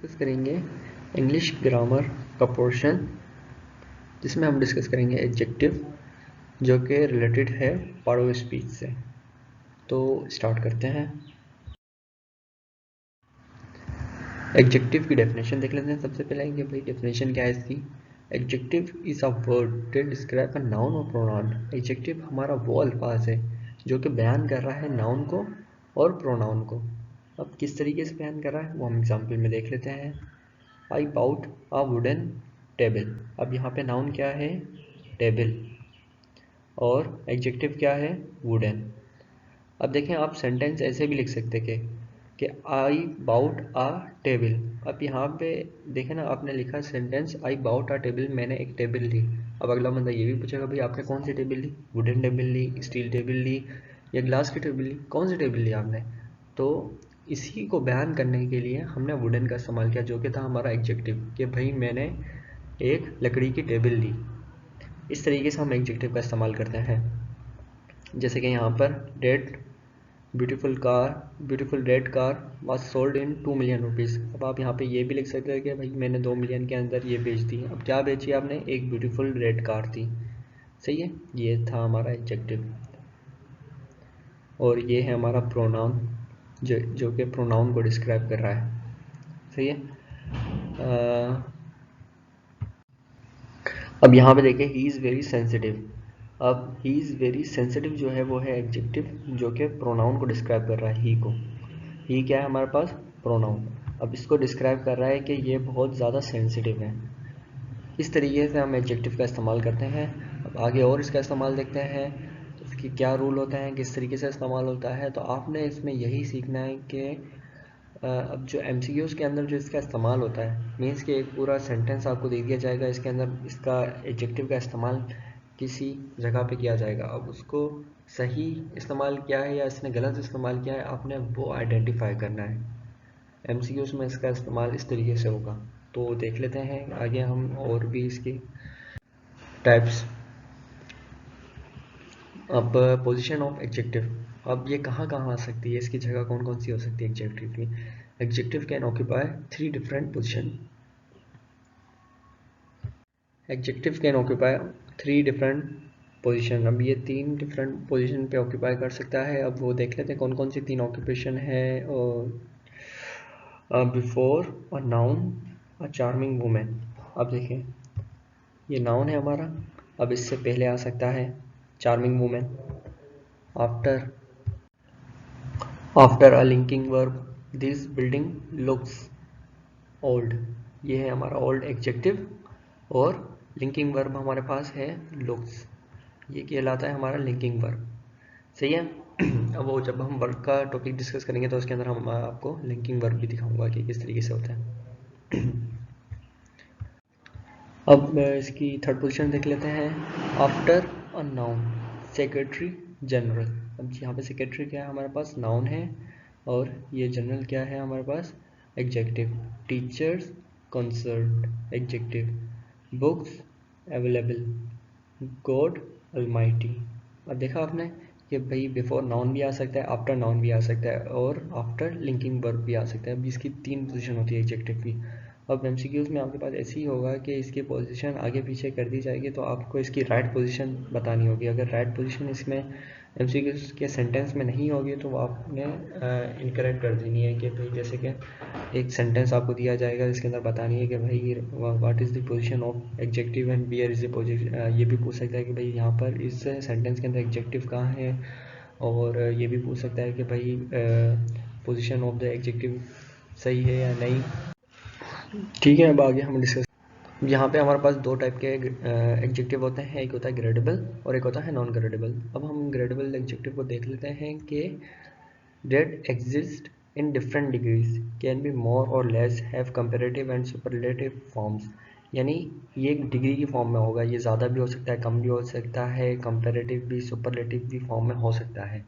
Discuss करेंगे English grammar का portion, जिसमें हम डिस्कस करेंगे एडजेक्टिव जो कि रिलेटेड है पार्ट ऑफ स्पीच से। तो स्टार्ट करते हैं। एडजेक्टिव की डेफिनेशन देख लेते हैं। सबसे पहले कि भाई डेफिनेशन क्या है इसकी। Adjective is a word that describe a noun और प्रोनाउन। एडजेक्टिव हमारा वो अल्फाज है जो कि बयान कर रहा है नाउन को और प्रोनाउन को। अब किस तरीके से बयान कर रहा है वो हम एग्जाम्पल में देख लेते हैं। I bought a wooden table. अब यहाँ पे नाउन क्या है, टेबल, और एडजेक्टिव क्या है, वुडन। अब देखें, आप सेंटेंस ऐसे भी लिख सकते कि आई बाउट आ टेबल। अब यहाँ पे देखें ना, आपने लिखा sentence I bought a table, मैंने एक टेबल ली। अब अगला बंदा ये भी पूछेगा भाई आपने कौन सी टेबल ली, वुडन टेबल ली, स्टील टेबल ली या ग्लास की टेबल ली, कौन सी टेबल ली आपने। तो इसी को बयान करने के लिए हमने वुडन का इस्तेमाल किया, जो कि था हमारा एडजेक्टिव, कि भाई मैंने एक लकड़ी की टेबल ली। इस तरीके से हम एडजेक्टिव का इस्तेमाल करते हैं। जैसे कि यहाँ पर that beautiful red car was sold in 2 million rupees. अब आप यहाँ पे ये भी लिख सकते हैं कि भाई मैंने 2 मिलियन के अंदर ये बेच दी। अब क्या बेची आपने, एक ब्यूटीफुल रेड कार थी। सही है, ये था हमारा एडजेक्टिव। और ये है हमारा प्रोनाउन जो कि प्रोनाउन को डिस्क्राइब कर रहा है। सही है। अब यहाँ पे देखिए, ही इज़ वेरी सेंसिटिव। अब ही इज़ वेरी सेंसिटिव जो है वो है एडजेक्टिव जो कि प्रोनाउन को डिस्क्राइब कर रहा है। ही को, ही क्या है हमारे पास, प्रोनाउन। अब इसको डिस्क्राइब कर रहा है कि ये बहुत ज़्यादा सेंसिटिव है। इस तरीके से हम एडजेक्टिव का इस्तेमाल करते हैं। अब आगे और इसका इस्तेमाल देखते हैं, तो इसके क्या रूल होते हैं, किस तरीके से इस्तेमाल होता है। तो आपने इसमें यही सीखना है कि अब जो MCQs के अंदर जो इसका इस्तेमाल होता है, मीन्स कि एक पूरा सेंटेंस आपको दे दिया जाएगा, इसके अंदर इसका एडजेक्टिव का इस्तेमाल किसी जगह पे किया जाएगा। अब उसको सही इस्तेमाल किया है या इसने गलत इस्तेमाल किया है, आपने वो आइडेंटिफाई करना है। MCQs में इसका इस्तेमाल इस तरीके से होगा। तो देख लेते हैं आगे हम और भी इसकी टाइप्स। अब पोजीशन ऑफ एडजेक्टिव, अब ये कहाँ कहाँ आ सकती है, इसकी जगह कौन कौन सी हो सकती है एडजेक्टिव की। Adjective can occupy 3 different position. Adjective can occupy 3 different position. अब ये 3 डिफरेंट पोजीशन पे ऑक्यूपाई कर सकता है। अब वो देख लेते हैं कौन कौन सी 3 ऑक्यूपेशन है। और before a noun a charming women. अब देखें, ये नाउन है हमारा। अब इससे पहले आ सकता है charming women. After after a linking verb, this building looks old. ये है हमारा ओल्ड एडजेक्टिव। और लिंकिंग वर्ब हमारे पास है लुक्स, ये कहलाता है हमारा लिंकिंग वर्ब। सही है। अब वो जब हम वर्ब का टॉपिक डिस्कस करेंगे तो उसके अंदर हम आपको लिंकिंग वर्ब भी दिखाऊंगा कि किस तरीके से होता है। अब इसकी थर्ड पोजीशन देख लेते हैं। After a noun, secretary general. अब यहाँ पे सेक्रेटरी क्या है हमारे पास, नाउन है, और ये जनरल क्या है हमारे पास, adjective. Teachers concert, adjective. Books available, God almighty. अब देखा आपने कि भाई बिफोर नाउन भी आ सकता है, आफ्टर नाउन भी आ सकता है, और आफ्टर लिंकिंग वर्ब भी आ सकता है। अब इसकी 3 पोजीशन होती है एडजेक्टिव की। अब MCQs में आपके पास ऐसे ही होगा कि इसकी पोजीशन आगे पीछे कर दी जाएगी, तो आपको इसकी राइट पोजीशन बतानी होगी। अगर राइट पोजीशन इसमें MCQs के सेंटेंस में नहीं होगी तो वो आपने इनकरेक्ट कर देनी है। कि भाई जैसे कि एक सेंटेंस आपको दिया जाएगा जिसके अंदर बतानी है कि भाई what is the position of adjective and where is the position. ये भी पूछ सकता है कि भाई यहाँ पर इस सेंटेंस के अंदर एडजेक्टिव कहाँ है, और ये भी पूछ सकता है कि भाई पोजीशन ऑफ द एडजेक्टिव सही है या नहीं। ठीक है, अब आगे हम डिस्कस। यहाँ पे हमारे पास 2 टाइप के एडजेक्टिव होते हैं, एक होता है ग्रेडेबल और एक होता है नॉन ग्रेडेबल। अब हम ग्रेडेबल एडजेक्टिव को देख लेते हैं कि that exist in different degrees, can be more or less, have comparative and superlative forms। यानी ये एक डिग्री की फॉर्म में होगा, ये ज़्यादा भी हो सकता है, कम भी हो सकता है, कंपेरेटिव भी सुपरलेटिव भी फॉर्म में हो सकता है।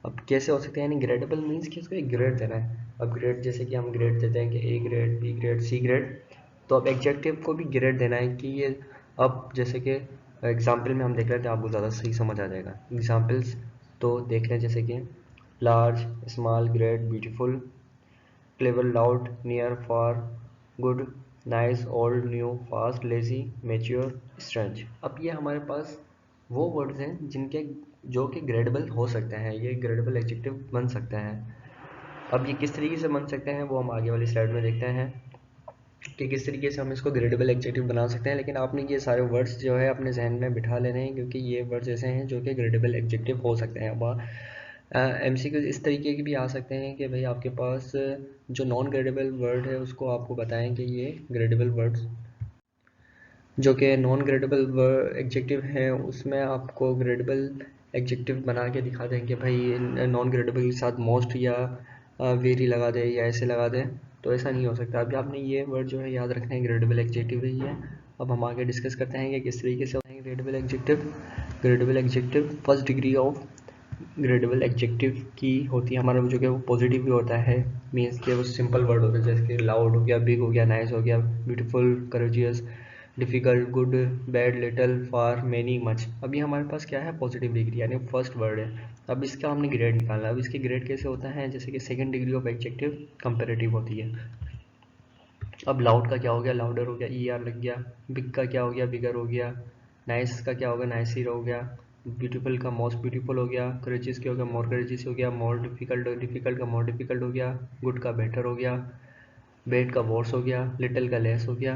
अब कैसे हो सकता है, यानी ग्रेडेबल मीन्स कि इसको एक ग्रेड देना है। अब ग्रेड जैसे कि हम ग्रेड देते हैं कि A grade, B grade, C grade, तो अब एडजेक्टिव को भी ग्रेड देना है कि ये, अब जैसे कि एग्जाम्पल में हम देख लेते हैं, आपको ज़्यादा सही समझ आ जाएगा। एग्जाम्पल्स तो देख लें, जैसे कि large, small, great, beautiful, clever, loud, near, far, good, nice, old, new, fast, lazy, mature, strange. अब ये हमारे पास वो वर्ड्स हैं जो कि ग्रेडेबल हो सकते हैं, ये ग्रेडेबल एडजेक्टिव बन सकते हैं। अब ये किस तरीके से बन सकते हैं वो हम आगे वाली स्लाइड में देखते हैं कि किस तरीके से हम इसको ग्रेडेबल एडजेक्टिव बना सकते हैं। लेकिन आपने ये सारे वर्ड्स जो है अपने जहन में बिठा लेने हैं, क्योंकि ये वर्ड्स ऐसे हैं जो कि ग्रेडेबल एडजेक्टिव हो सकते हैं। अब MCQ इस तरीके के भी आ सकते हैं कि भाई आपके पास जो नॉन ग्रेडेबल वर्ड है उसको आपको बताएं कि ये ग्रेडेबल वर्ड्स, जो कि नॉन ग्रेडेबल एडजेक्टिव हैं उसमें आपको ग्रेडेबल एडजेक्टिव बना के दिखा दें कि भाई नॉन ग्रेडेबल के साथ मोस्ट या वेरी लगा दे या ऐसे लगा दे। तो ऐसा नहीं हो सकता। अभी आपने ये वर्ड जो है याद रखना है, ग्रेडेबल एडजेक्टिव ही है। अब हम आगे डिस्कस करते हैं कि किस तरीके से होते हैं gradable adjective. Gradable adjective first degree of gradable adjective की होती है हमारा, जो कि वो पॉजिटिव भी होता है, मीन्स कि वो सिंपल वर्ड होता है, जैसे कि लाउड हो गया, बिग हो गया, नाइस हो गया, beautiful, courageous, difficult, good, bad, little, far, many, much. अभी हमारे पास क्या है, पॉजिटिव डिग्री यानी फर्स्ट वर्ड है। अब इसका हमने ग्रेड निकालना है। अब इसके ग्रेड कैसे होता है, जैसे कि second degree of adjective comparative होती है। अब लाउड का क्या हो गया, लाउडर हो गया, ER लग गया। बिग का क्या हो गया, बिगर हो गया। नाइस का क्या हो गया, नाइसिर हो गया। ब्यूटीफुल का मोस्ट ब्यूटीफुल हो गया। करेजियस क्या हो गया, मोर करेजियस हो गया। मोर डिफिकल्ट, डिफिकल्ट का मोर डिफिकल्ट हो गया। गुड का बेटर हो गया। बेड का वर्स हो गया। लिटिल का लेस हो गया।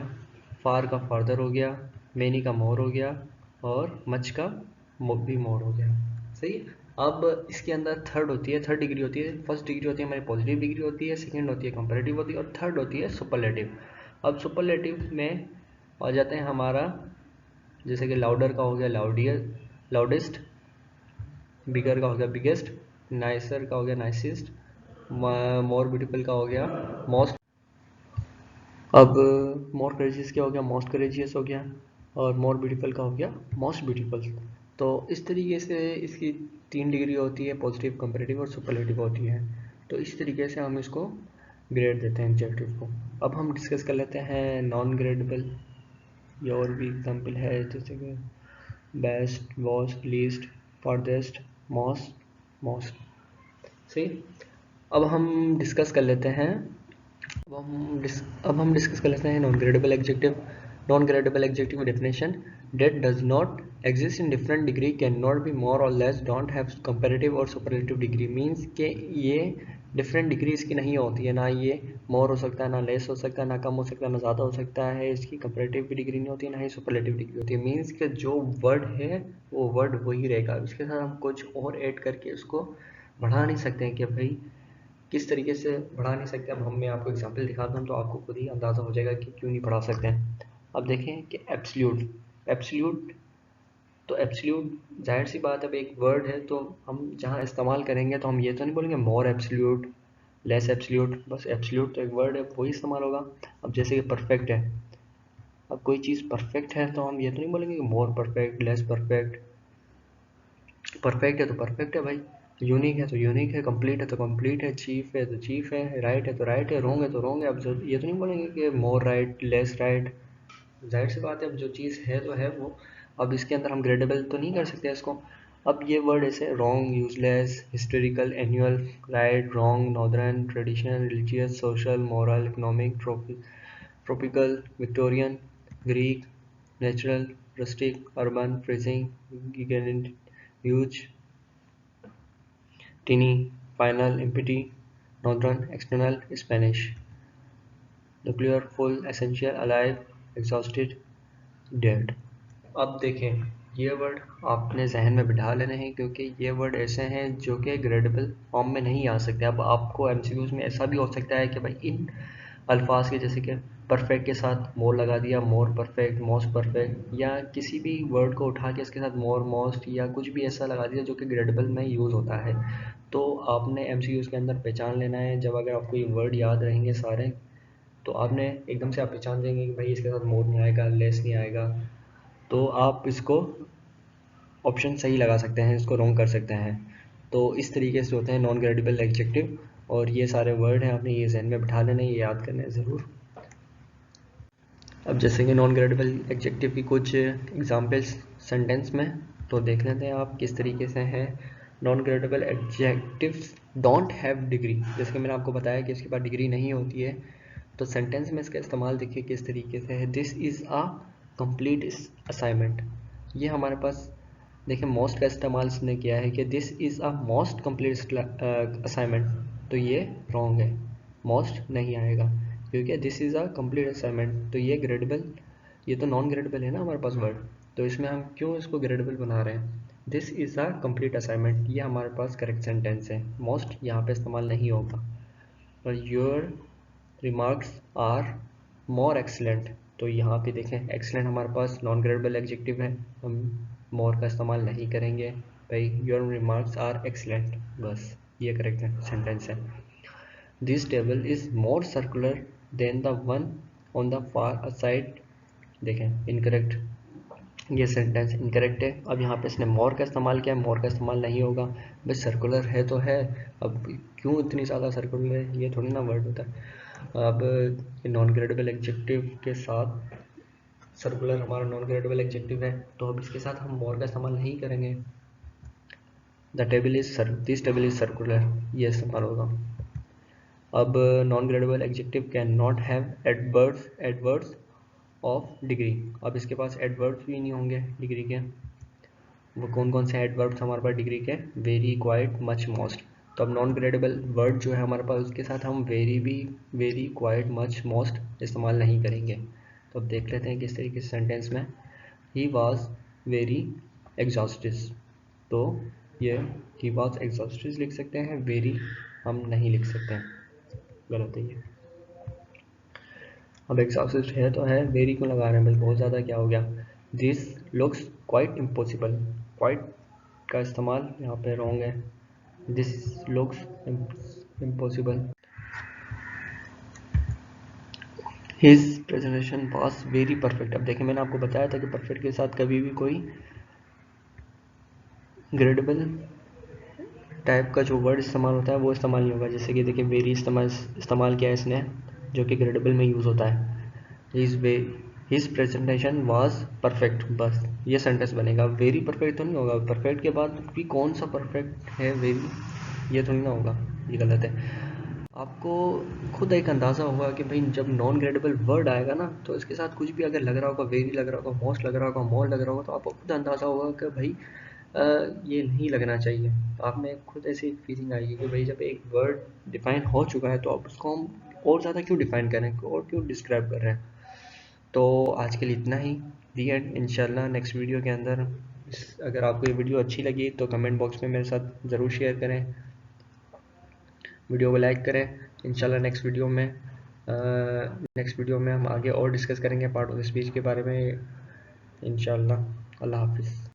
फार का फार्दर हो गया। मैनी का मोर हो गया। और मच का भी मोर हो गया। सही। अब इसके अंदर थर्ड होती है, थर्ड डिग्री होती है। फर्स्ट डिग्री होती है हमारी पॉजिटिव डिग्री होती है, सेकंड होती है कंपैरेटिव होती है, और थर्ड होती है सुपरलेटिव। अब सुपरलेटिव में आ जाते हैं हमारा, जैसे कि लाउडर का हो गया लाउडियर, लाउडेस्ट। बिगर का हो गया बिगेस्ट। नाइसर का हो गया नाइसिस्ट। मोर ब्यूटीफुल का हो गया मोस्ट। अब मोर करेजियस क्या हो गया, मोस्ट करेजियस हो गया। और मोर ब्यूटीफुल का हो गया मोस्ट ब्यूटीफुल। तो इस तरीके से इसकी 3 डिग्री होती है, पॉजिटिव, कंपैरेटिव और सुपरलेटिव होती है। तो इस तरीके से हम इसको ग्रेड देते हैं एडजेक्टिव को। अब हम डिस्कस कर लेते हैं नॉन ग्रेडेबल। ये और भी एग्जाम्पल है, जैसे कि best, worst, least, farthest, most. सही। अब हम डिस्कस कर लेते हैं अब हम डिस्कस कर लेते हैं non gradable adjective. Non gradable adjective definition: that does not exist in different degree, cannot be more or less, don't have comparative और superlative degree। मीन्स कि ये डिफरेंट डिग्री इसकी नहीं होती है, ना ये मोर हो सकता है, ना लेस हो सकता है, ना कम हो सकता है, ना ज़्यादा हो सकता है। इसकी कंपैरेटिव भी डिग्री नहीं होती है, ना ही सुपरलेटिव डिग्री होती है। मीन्स कि जो वर्ड है वो वर्ड वही रहेगा, उसके साथ हम कुछ और ऐड करके उसको बढ़ा नहीं सकते हैं। कि भाई किस तरीके से बढ़ा नहीं सकते, अब मैं आपको एग्जांपल दिखाता हूँ तो आपको खुद ही अंदाज़ा हो जाएगा कि क्यों नहीं बढ़ा सकते हैं। अब देखें कि एब्सोल्यूट तो एब्सोल्यूट जाहिर सी बात है, अब एक वर्ड है तो हम जहाँ इस्तेमाल करेंगे तो हम ये तो नहीं बोलेंगे मोर एब्सोल्यूट, लेस एब्सोल्यूट। बस एब्सोल्यूट तो एक वर्ड है, वही इस्तेमाल होगा। अब जैसे कि परफेक्ट है, अब कोई चीज़ परफेक्ट है तो हम ये तो नहीं बोलेंगे कि more perfect, less perfect. Perfect है तो परफेक्ट है भाई, यूनिक है तो यूनिक है, कंप्लीट है तो कंप्लीट है, चीफ है तो चीफ है, राइट है तो राइट है, रोंग है तो रोंग है। अब जो ये तो नहीं बोलेंगे कि मोर राइट, लेस राइट। जाहिर सी बात है, अब जो चीज़ है तो है वो। अब इसके अंदर हम ग्रेडेबल तो नहीं कर सकते इसको। अब ये वर्ड ऐसे wrong, useless, historical, annual, right, wrong, northern, traditional, religious, social, moral, economic, tropical, Victorian, Greek, natural, rustic, urban, freezing, gigantic, huge, tiny, final, empty, northern, external, Spanish, nuclear, full, essential, alive, exhausted, dead. अब देखें, ये word आपने जहन में बिठा लेने हैं, क्योंकि ये वर्ड ऐसे हैं जो कि ग्रेडेबल फॉर्म में नहीं आ सकते। अब आपको MCQs में ऐसा भी हो सकता है कि भाई इन अल्फाज के, जैसे कि परफेक्ट के साथ मोर लगा दिया, मोर परफेक्ट, मोस्ट परफेक्ट, या किसी भी वर्ड को उठा के इसके साथ मोर, मोस्ट या कुछ भी ऐसा लगा दिया जो कि ग्रेडेबल में यूज़ होता है। तो आपने MCQs के अंदर पहचान लेना है। जब अगर आपको ये वर्ड याद रहेंगे सारे, तो आपने एकदम से आप पहचान देंगे कि भाई इसके साथ मोर नहीं आएगा, लेस नहीं आएगा, तो आप इसको ऑप्शन सही लगा सकते हैं, इसको रॉन्ग कर सकते हैं। तो इस तरीके से होते हैं नॉन ग्रेडेबल एडजेक्टिव। और ये सारे वर्ड हैं, आपने ये जहन में बिठा लेना है, ये याद करना है ज़रूर। अब जैसे कि नॉन ग्रेडेबल एडजेक्टिव की कुछ एग्जांपल्स सेंटेंस में, तो देख लेते हैं आप किस तरीके से हैं। Non gradable adjectives don't have degree, जैसे कि मैंने आपको बताया कि इसके पास डिग्री नहीं होती है। तो सेंटेंस में इसका इस्तेमाल देखिए किस तरीके से है, this is a complete assignment. ये हमारे पास देखिए मोस्ट का इस्तेमाल इसने किया है कि this is a most complete assignment, तो ये रॉन्ग है, मोस्ट नहीं आएगा क्योंकि this is a complete assignment, तो ये ग्रेडेबल, ये तो नॉन ग्रेडेबल है ना हमारे पास वर्ड, तो इसमें हम क्यों इसको ग्रेडेबल बना रहे हैं। This is a complete assignment, ये हमारे पास करेक्ट सेंटेंस है, मोस्ट यहाँ पे इस्तेमाल नहीं होगा। और your remarks are more excellent, तो यहाँ पे देखें एक्सीलेंट हमारे पास नॉन ग्रेडेबल एडजेक्टिव है, हम मोर का इस्तेमाल नहीं करेंगे भाई, योर रिमार्क्स आर एक्सीलेंट, बस ये करेक्ट सेंटेंस है। This table is more circular than the one on the far side, देखें इनकरेक्ट, ये सेंटेंस इनकरेक्ट है। अब यहाँ पे इसने मोर का इस्तेमाल किया, मोर का इस्तेमाल नहीं होगा भाई, सर्कुलर है तो है, अब क्यों इतनी ज़्यादा सर्कुलर है, ये थोड़ी ना वर्ड होता है। अब नॉन ग्रेडेबल एडजेक्टिव के साथ सर्कुलर हमारा नॉन ग्रेडेबल एडजेक्टिव है, तो अब इसके साथ हम मोर का इस्तेमाल नहीं करेंगे। The table is this table is circular, ये इस्तेमाल होगा। अब non gradable adjective cannot have adverbs of degree, अब इसके पास एडवर्ड्स भी नहीं होंगे डिग्री के, वो कौन कौन से एडवर्ड्स हमारे पास डिग्री के, वेरी, क्वाइट, मच, मोस्ट, तो अब नॉन ग्रेडेबल वर्ड जो है हमारे पास उसके साथ हम वेरी भी, वेरी, क्वाइट, मच, मोस्ट इस्तेमाल नहीं करेंगे। तो अब देख लेते हैं किस तरीके से सेंटेंस में, ही वॉज वेरी एग्जॉस्टेड, तो ये ही वॉज एग्जॉस्टेड लिख सकते हैं, वेरी हम नहीं लिख सकते हैं, गलत है ये। अब एग्जॉस्टेड है तो है, वेरी क्यों लगा रहे हैं भाई, बहुत ज़्यादा क्या हो गया। This looks quite impossible, quite का इस्तेमाल यहाँ पे रॉन्ग है, this looks impossible. His presentation was very perfect, अब देखिए मैंने आपको बताया था कि परफेक्ट के साथ कभी भी कोई ग्रेडेबल टाइप का जो वर्ड इस्तेमाल होता है वो इस्तेमाल नहीं होगा, जैसे कि देखिए वेरी इस्तेमाल किया है इसने, जो कि ग्रेडेबल में यूज़ होता है। हिज प्रेजेंटेशन वाज परफेक्ट, बस ये सेंटेंस बनेगा, वेरी परफेक्ट तो नहीं होगा, परफेक्ट के बाद भी कौन सा परफेक्ट है, वेरी, ये थोड़ी ना होगा, ये गलत है। आपको खुद एक अंदाज़ा होगा कि भाई जब नॉन ग्रेडेबल वर्ड आएगा ना, तो इसके साथ कुछ भी अगर लग रहा होगा, वेरी लग रहा होगा, मोस्ट लग रहा होगा, मोर लग रहा होगा, तो आपको खुद अंदाज़ा होगा कि भाई ये नहीं लगना चाहिए, आप में खुद ऐसी फीलिंग आएगी कि भाई जब एक वर्ड डिफाइन हो चुका है तो आप उसको हम और ज़्यादा क्यों डिफाइन कर रहे हैं और क्यों डिस्क्राइब कर रहे हैं। तो आज के लिए इतना ही, दी एंड। इंशाल्लाह नेक्स्ट वीडियो के अंदर अगर आपको ये वीडियो अच्छी लगी तो कमेंट बॉक्स में मेरे साथ ज़रूर शेयर करें, वीडियो को लाइक करें। इंशाल्लाह नेक्स्ट वीडियो में हम आगे और डिस्कस करेंगे पार्ट ऑफ स्पीच के बारे में इंशाल्लाह। अल्लाह हाफिज़।